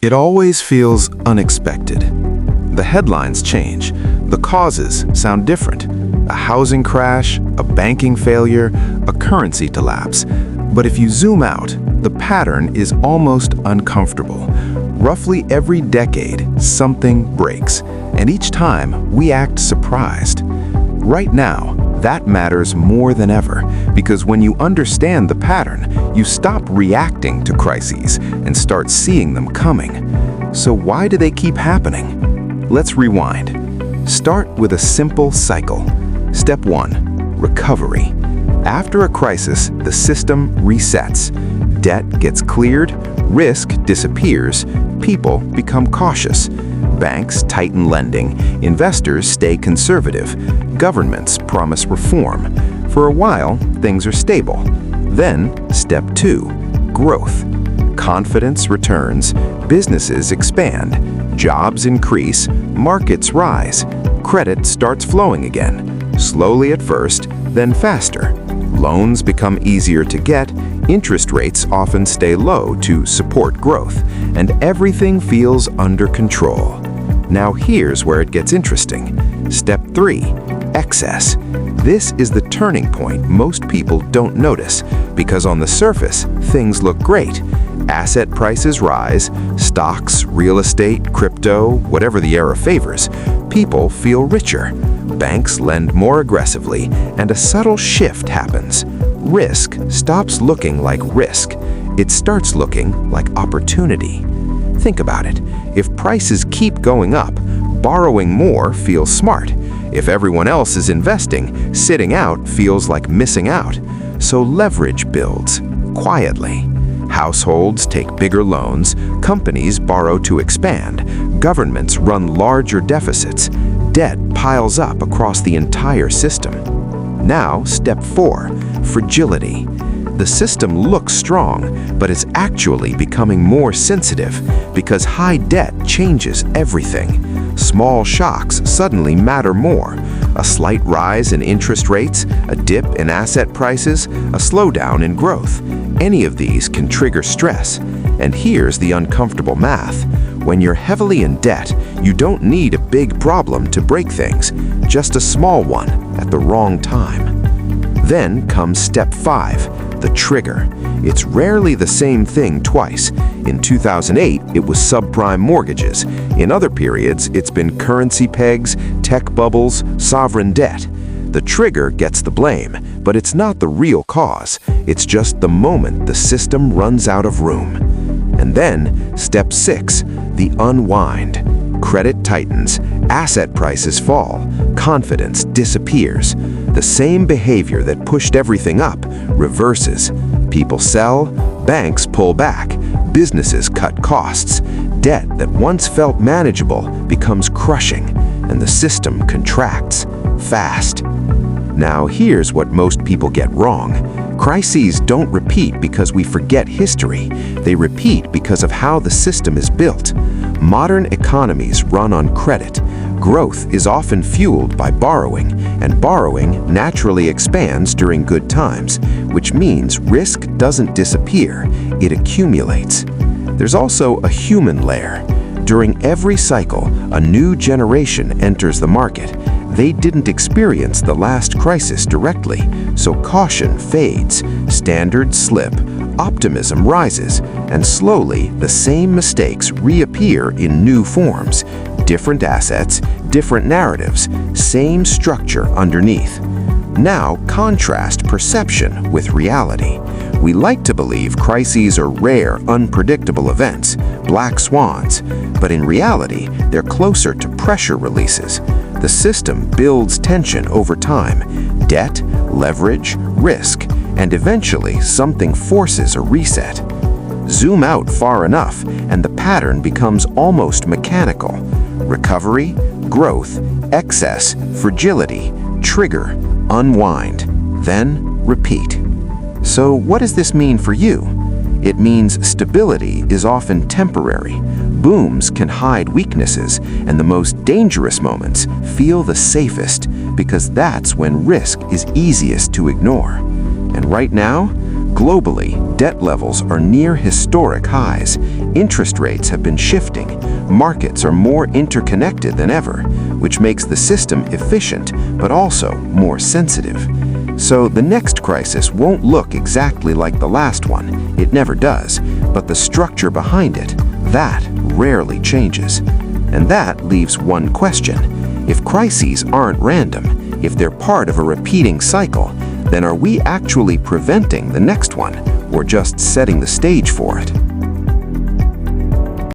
It always feels unexpected. The headlines change. The causes sound different. A housing crash, a banking failure, a currency collapse. But if you zoom out, the pattern is almost uncomfortable. Roughly every decade, something breaks, and each time we act surprised. Right now, that matters more than ever, because when you understand the pattern, you stop reacting to crises and start seeing them coming. So why do they keep happening? Let's rewind. Start with a simple cycle. Step 1. Recovery. After a crisis, the system resets. Debt gets cleared, risk disappears, people become cautious. Banks tighten lending, investors stay conservative, governments promise reform. For a while, things are stable. Then, step 2, growth. Confidence returns, businesses expand, jobs increase, markets rise, credit starts flowing again, slowly at first, then faster. Loans become easier to get, interest rates often stay low to support growth, and everything feels under control. Now here's where it gets interesting. Step 3, excess. This is the turning point most people don't notice, because on the surface, things look great. Asset prices rise, stocks, real estate, crypto, whatever the era favors. People feel richer. Banks lend more aggressively, and a subtle shift happens. Risk stops looking like risk. It starts looking like opportunity. Think about it. If prices keep going up, borrowing more feels smart. If everyone else is investing, sitting out feels like missing out. So leverage builds, quietly. Households take bigger loans, companies borrow to expand, governments run larger deficits, debt piles up across the entire system. Now, step 4, fragility. The system looks strong, but it's actually becoming more sensitive because high debt changes everything. Small shocks suddenly matter more. A slight rise in interest rates, a dip in asset prices, a slowdown in growth. Any of these can trigger stress. And here's the uncomfortable math. When you're heavily in debt, you don't need a big problem to break things, just a small one at the wrong time. Then comes step 5, the trigger. It's rarely the same thing twice. In 2008, it was subprime mortgages. In other periods, it's been currency pegs, tech bubbles, sovereign debt. The trigger gets the blame, but it's not the real cause. It's just the moment the system runs out of room. And then, step 6, the unwind. Credit tightens, asset prices fall, confidence disappears. The same behavior that pushed everything up reverses. People sell, banks pull back, businesses cut costs. Debt that once felt manageable becomes crushing, and the system contracts fast. Now here's what most people get wrong. Crises don't repeat because we forget history. They repeat because of how the system is built. Modern economies run on credit. Growth is often fueled by borrowing, and borrowing naturally expands during good times, which means risk doesn't disappear, it accumulates. There's also a human layer. During every cycle, a new generation enters the market. They didn't experience the last crisis directly, so caution fades, standards slip, optimism rises, and slowly the same mistakes reappear in new forms. Different assets, different narratives, same structure underneath. Now contrast perception with reality. We like to believe crises are rare, unpredictable events, black swans, but in reality, they're closer to pressure releases. The system builds tension over time, debt, leverage, risk, and eventually something forces a reset. Zoom out far enough, and the pattern becomes almost mechanical. Recovery, growth, excess, fragility, trigger, unwind, then repeat. So what does this mean for you? It means stability is often temporary. Booms can hide weaknesses, and the most dangerous moments feel the safest because that's when risk is easiest to ignore. And right now, globally, debt levels are near historic highs. Interest rates have been shifting. Markets are more interconnected than ever, which makes the system efficient but also more sensitive. So the next crisis won't look exactly like the last one. It never does. But the structure behind it, that rarely changes. And that leaves one question. If crises aren't random, if they're part of a repeating cycle, then are we actually preventing the next one or just setting the stage for it?